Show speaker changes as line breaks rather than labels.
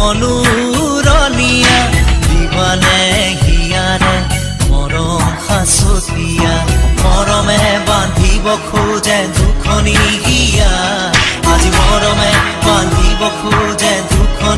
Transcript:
মনোৰণীয়া দিবানে হিয়াৰে মৰম সাঁচতীয়া মৰমে বান্ধিব খোজে দুখনি হিয়া আজি মৰমে বান্ধিব খোজে